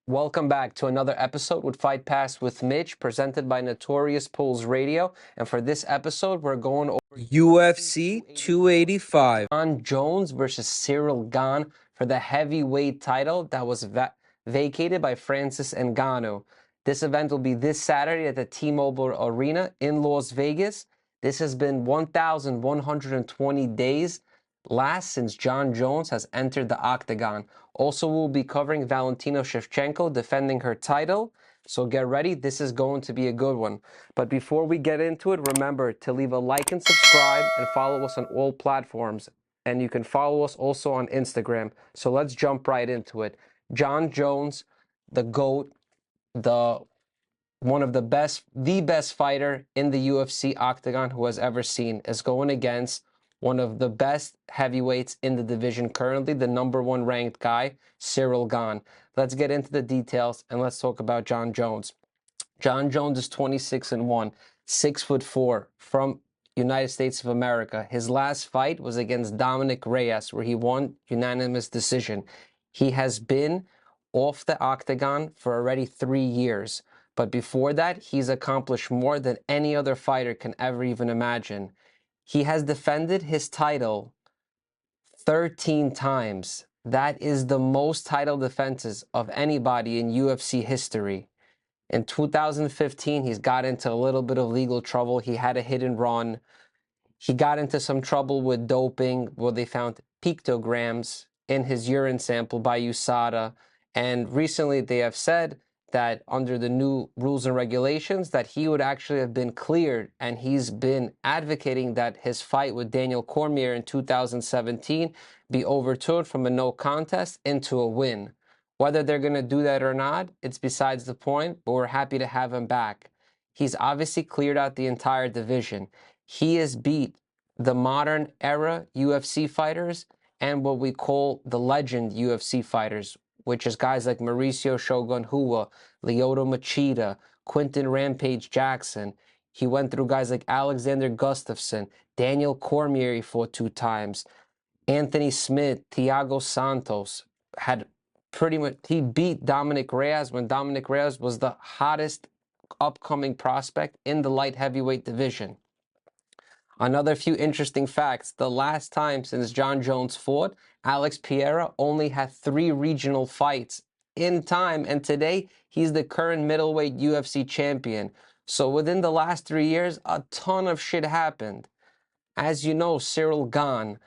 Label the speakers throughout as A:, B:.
A: Welcome back to another episode with Fight Pass with Mitch, presented by Notorious Pulls Radio. And for this episode, we're going over
B: UFC 285.
A: Jon Jones versus Ciryl Gane for the heavyweight title that was vacated by Francis Ngannou. This event will be this Saturday at the T-Mobile Arena in Las Vegas. This has been 1,120 days last since Jon Jones has entered the octagon. Also, we'll be covering Valentina Shevchenko defending her title. So get ready. This is going to be a good one. But before we get into it, remember to leave a like and subscribe and follow us on all platforms. And you can follow us also on Instagram. So let's jump right into it. Jon Jones, the GOAT, one of the best fighter in the UFC octagon who has ever seen, is going against one of the best heavyweights in the division currently, the #1 ranked guy, Ciryl Gane. Let's get into the details and let's talk about Jon Jones. Jon Jones is 26-1, 6'4", from United States of America. His last fight was against Dominic Reyes, where he won unanimous decision. He has been off the octagon for already 3 years. But before that, he's accomplished more than any other fighter can ever even imagine. He has defended his title 13 times. That is the most title defenses of anybody in UFC history. In 2015, he's got into a little bit of legal trouble. He had a hit and run. He got into some trouble with doping, where they found pictograms in his urine sample by USADA. And recently they have said that under the new rules and regulations that he would actually have been cleared, and he's been advocating that his fight with Daniel Cormier in 2017 be overturned from a no contest into a win. Whether they're going to do that or not, it's besides the point, but we're happy to have him back. He's obviously cleared out the entire division. He has beat the modern era UFC fighters and what we call the legend UFC fighters, which is guys like Mauricio Shogun Rua, Lyoto Machida, Quinton Rampage Jackson. He went through guys like Alexander Gustafsson, Daniel Cormier he fought 2 times, Anthony Smith, Thiago Santos. He beat Dominic Reyes when Dominic Reyes was the hottest upcoming prospect in the light heavyweight division. Another few interesting facts. The last time since Jon Jones fought, Alex Pereira only had 3 regional fights in time, and today he's the current middleweight UFC champion. So within the last 3 years, a ton of shit happened. As you know, Ciryl Gane,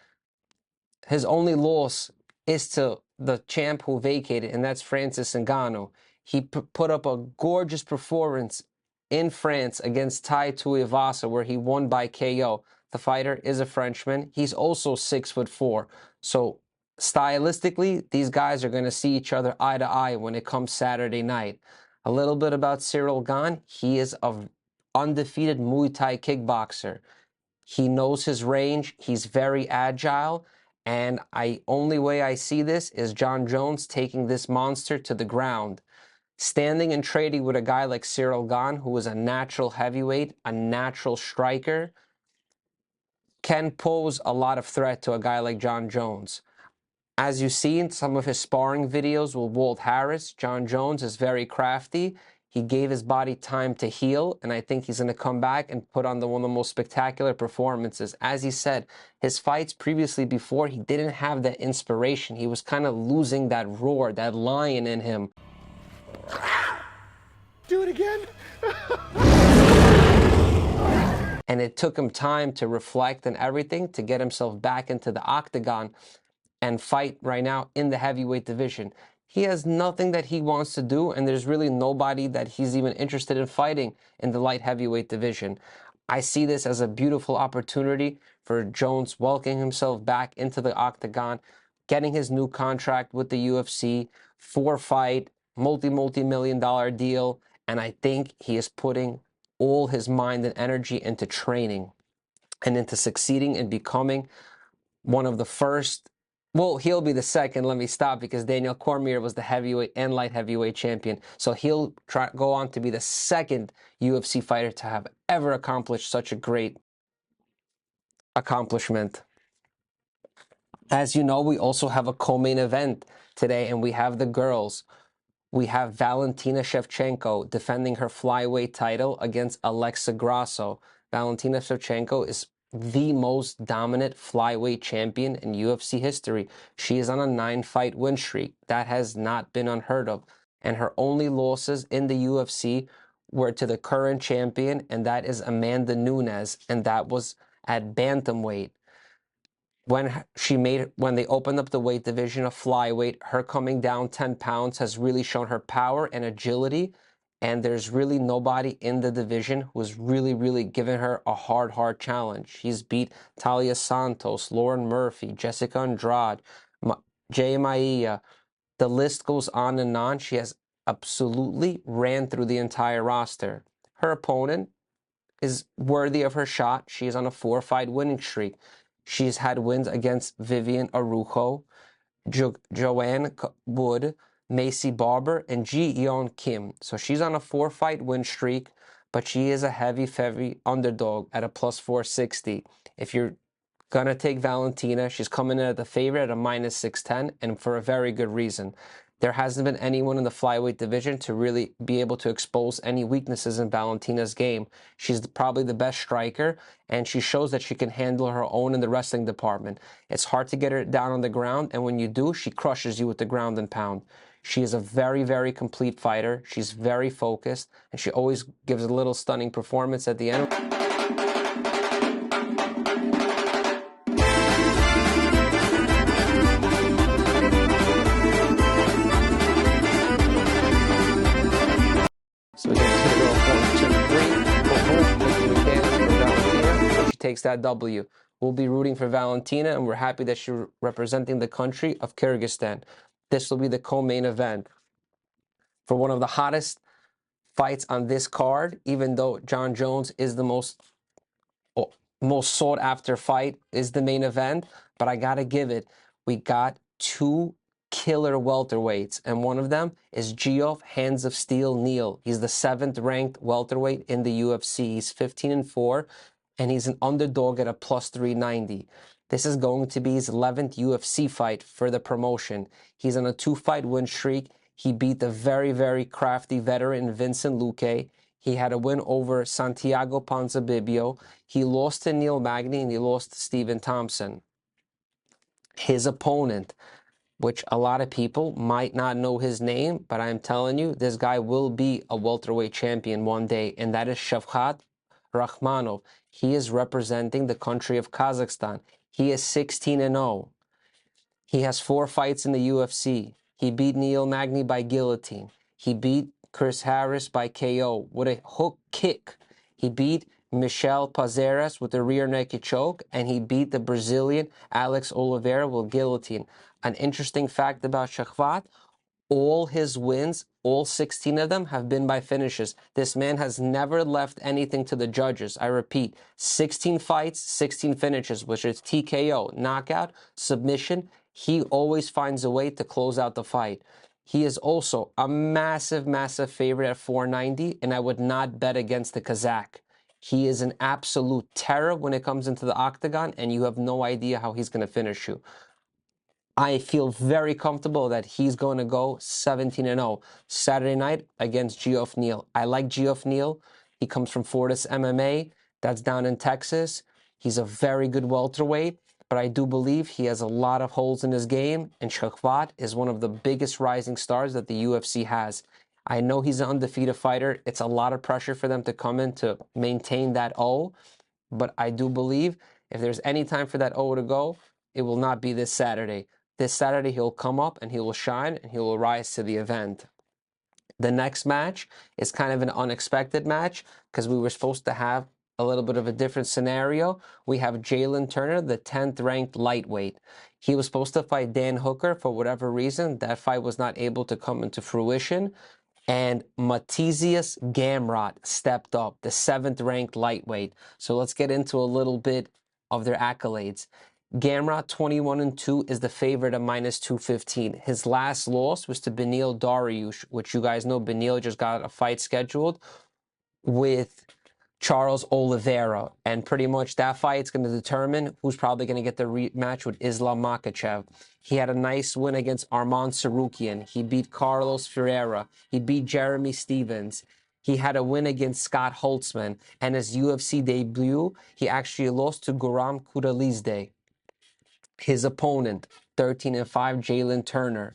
A: his only loss is to the champ who vacated, and that's Francis Ngannou. He put up a gorgeous performance in France against Tai Tuivasa, where he won by KO. The fighter is a Frenchman. He's also 6'4". So stylistically, these guys are going to see each other eye to eye when it comes Saturday night. A little bit about Ciryl Gane. He is an undefeated Muay Thai kickboxer. He knows his range. He's very agile. And only way I see this is Jon Jones taking this monster to the ground. Standing and trading with a guy like Ciryl Gane, who is a natural heavyweight, a natural striker, can pose a lot of threat to a guy like Jon Jones. As you see in some of his sparring videos with Walt Harris, Jon Jones is very crafty. He gave his body time to heal, and I think he's going to come back and put on one of the most spectacular performances. As he said, his fights previously before, he didn't have that inspiration. He was kind of losing that roar, that lion in him.
C: Do it again?
A: And it took him time to reflect and everything to get himself back into the octagon and fight right now in the heavyweight division. He has nothing that he wants to do, and there's really nobody that he's even interested in fighting in the light heavyweight division. I see this as a beautiful opportunity for Jones welcoming himself back into the octagon, getting his new contract with the UFC, 4-fight, multi-million-dollar deal, and I think he is putting all his mind and energy into training and into succeeding and becoming one of the first. Well, he'll be the second. Let me stop, because Daniel Cormier was the heavyweight and light heavyweight champion. So he'll go on to be the second UFC fighter to have ever accomplished such a great accomplishment. As you know, we also have a co-main event today, and we have the girls. We have Valentina Shevchenko defending her flyweight title against Alexa Grasso. Valentina Shevchenko is the most dominant flyweight champion in UFC history. She is on a 9-fight win streak. That has not been unheard of. And her only losses in the UFC were to the current champion, and that is Amanda Nunes, and that was at bantamweight. When they opened up the weight division of flyweight, her coming down 10 pounds has really shown her power and agility, and there's really nobody in the division who's really given her a hard challenge. She's beat Talia Santos, Lauren Murphy, Jessica Andrade, Jay Maia. The list goes on and on. She has absolutely ran through the entire roster. Her opponent is worthy of her shot. She is on a 4-fight winning streak. She's had wins against Vivian Araujo, Joanne Wood, Macy Barber, and Ji Yeon Kim. So she's on a 4-fight win streak, but she is a heavy underdog at a plus 460. If you're going to take Valentina, she's coming in at the favorite at a minus 610, and for a very good reason. There hasn't been anyone in the flyweight division to really be able to expose any weaknesses in Valentina's game. She's probably the best striker, and she shows that she can handle her own in the wrestling department. It's hard to get her down on the ground, and when you do, she crushes you with the ground and pound. She is a very complete fighter. She's very focused, and she always gives a little stunning performance at the end. So we're going to go 1, 2, 3. Boom, for Valentina. She takes that W. We'll be rooting for Valentina, and we're happy that she's representing the country of Kyrgyzstan. This will be the co-main event for one of the hottest fights on this card, even though Jon Jones is the most sought after fight, is the main event. But I got to give it. We got 2 killer welterweights, and one of them is Geoff Hands of Steel Neal. He's the 7th ranked welterweight in the UFC. He's 15-4, and he's an underdog at a plus 390. This is going to be his 11th UFC fight for the promotion. He's on a 2-fight win streak. He beat the very crafty veteran Vincent Luque. He had a win over Santiago Ponzinibbio. He lost to Neil Magny, and he lost to Stephen Thompson. His opponent, which a lot of people might not know his name, but I'm telling you, this guy will be a welterweight champion one day, and that is Shavkat Rakhmonov. He is representing the country of Kazakhstan. He is 16-0. He has 4 fights in the UFC. He beat Neil Magny by guillotine. He beat Chris Harris by KO with a hook kick. He beat Michel Pazeras with a rear naked choke, and he beat the Brazilian Alex Oliveira with guillotine. An interesting fact about Shavkat, all his wins, all 16 of them, have been by finishes. This man has never left anything to the judges. I repeat, 16 fights, 16 finishes, which is TKO, knockout, submission. He always finds a way to close out the fight. He is also a massive favorite at 490, and I would not bet against the Kazakh. He is an absolute terror when it comes into the octagon, and you have no idea how he's going to finish you. I feel very comfortable that he's going to go 17-0 Saturday night against Geoff Neal. I like Geoff Neal. He comes from Fortis MMA. That's down in Texas. He's a very good welterweight, but I do believe he has a lot of holes in his game, and Shavkat is one of the biggest rising stars that the UFC has. I know he's an undefeated fighter. It's a lot of pressure for them to come in to maintain that O, but I do believe if there's any time for that O to go, it will not be this Saturday. This Saturday, he'll come up and he will shine and he will rise to the event. The next match is kind of an unexpected match because we were supposed to have a little bit of a different scenario. We have Jalen Turner, the 10th ranked lightweight. He was supposed to fight Dan Hooker. For whatever reason, that fight was not able to come into fruition. And Mateusz Gamrot stepped up, the 7th ranked lightweight. So let's get into a little bit of their accolades. Gamrot, 21-2, is the favorite at minus 215. His last loss was to Beneil Dariush, which you guys know Beneil just got a fight scheduled with Charles Oliveira. And pretty much that fight's going to determine who's probably going to get the rematch with Islam Makhachev. He had a nice win against Arman Tsarukyan. He beat Carlos Ferreira. He beat Jeremy Stevens. He had a win against Scott Holtzman. And his UFC debut, he actually lost to Guram Kudalizde. His opponent, 13-5, Jalen Turner.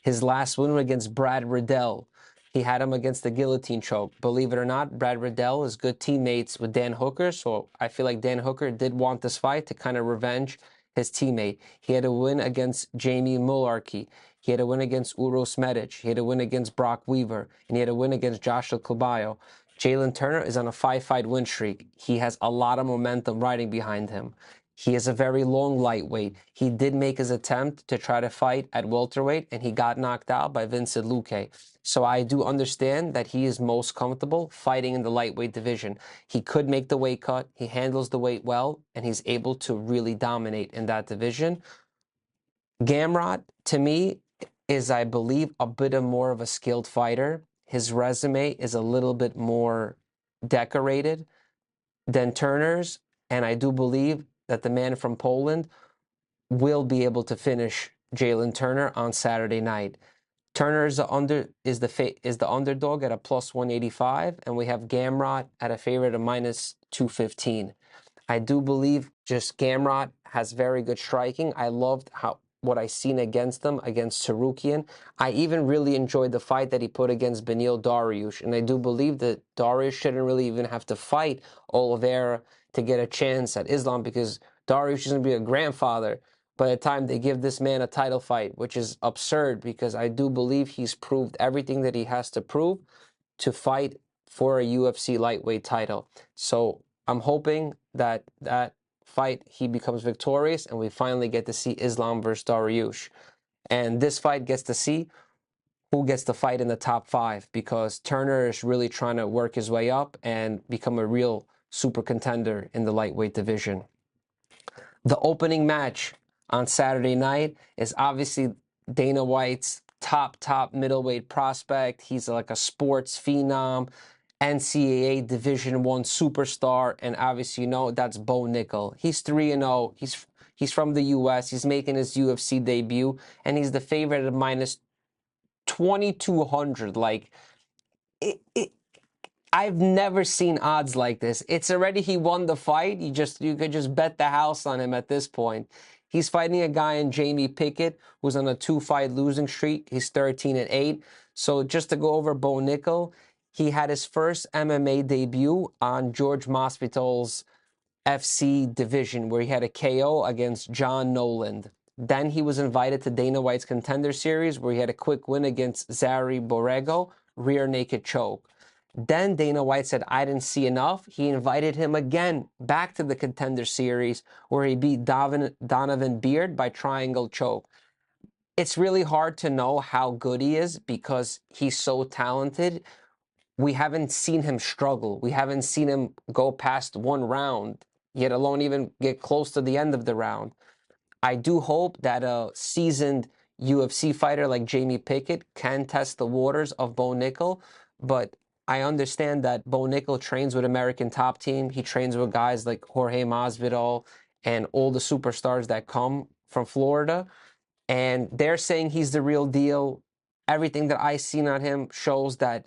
A: His last win against Brad Riddell. He had him against the guillotine choke. Believe it or not, Brad Riddell is good teammates with Dan Hooker, so I feel like Dan Hooker did want this fight to kind of revenge his teammate. He had a win against Jamie Mularkey. He had a win against Uros Medic. He had a win against Brock Weaver. And he had a win against Joshua Caballo. Jalen Turner is on a 5-fight win streak. He has a lot of momentum riding behind him. He is a very long lightweight. He did make his attempt to try to fight at welterweight, and he got knocked out by Vincent Luque. So I do understand that he is most comfortable fighting in the lightweight division. He could make the weight cut. He handles the weight well, and he's able to really dominate in that division. Gamrot, to me, is, I believe, a bit more of a skilled fighter. His resume is a little bit more decorated than Turner's, and I do believe that the man from Poland will be able to finish Jalen Turner on Saturday night. Turner is the underdog at a plus 185, and we have Gamrot at a favorite of minus 215. I do believe just Gamrot has very good striking. I loved what I seen against him, against Tsarukyan. I even really enjoyed the fight that he put against Beneil Dariush, and I do believe that Dariush shouldn't really even have to fight Oliveira to get a chance at Islam, because Dariush is going to be a grandfather by the time they give this man a title fight, which is absurd, because I do believe he's proved everything that he has to prove to fight for a UFC lightweight title. So I'm hoping that that fight he becomes victorious and we finally get to see Islam versus Dariush. And this fight gets to see who gets to fight in the top 5, because Turner is really trying to work his way up and become a real super contender in the lightweight division. The opening match on Saturday night is obviously Dana White's top middleweight prospect. He's like a sports phenom, NCAA Division I superstar, and obviously, you know, that's Bo Nickal. He's 3-0. He's from the U.S. He's making his UFC debut, and he's the favorite at minus 2,200. Like, I've never seen odds like this. It's already he won the fight. You could just bet the house on him at this point. He's fighting a guy in Jamie Pickett who's on a 2-fight losing streak. He's 13-8. So just to go over Bo Nickal, he had his first MMA debut on George Masvidal's FC division, where he had a KO against John Noland. Then he was invited to Dana White's Contender Series, where he had a quick win against Zary Borrego, rear naked choke. Then Dana White said, I didn't see enough. He invited him again back to the Contender Series, where he beat Donovan Beard by triangle choke. It's really hard to know how good he is because he's so talented. We haven't seen him struggle. We haven't seen him go past one round, yet alone even get close to the end of the round. I do hope that a seasoned UFC fighter like Jamie Pickett can test the waters of Bo Nickal, but I understand that Bo Nickal trains with American Top Team. He trains with guys like Jorge Masvidal and all the superstars that come from Florida, and they're saying he's the real deal. Everything that I've seen on him shows that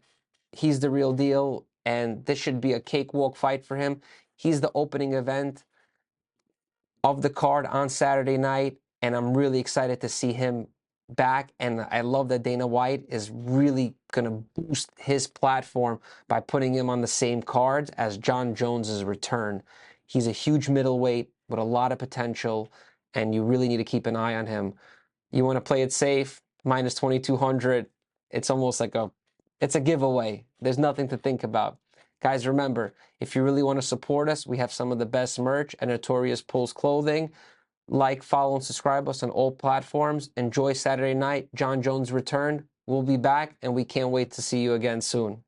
A: he's the real deal, and this should be a cakewalk fight for him. He's the opening event of the card on Saturday night, and I'm really excited to see him back. And I love that Dana White is really going to boost his platform by putting him on the same cards as Jon Jones's return. He's a huge middleweight with a lot of potential, and you really need to keep an eye on him. You want to play it safe, minus 2,200. It's almost like it's a giveaway. There's nothing to think about. Guys, remember, if you really want to support us, we have some of the best merch at Notorious Pulls Clothing. Like, follow, and subscribe us on all platforms. Enjoy Saturday night. Jon Jones returned. We'll be back, and we can't wait to see you again soon.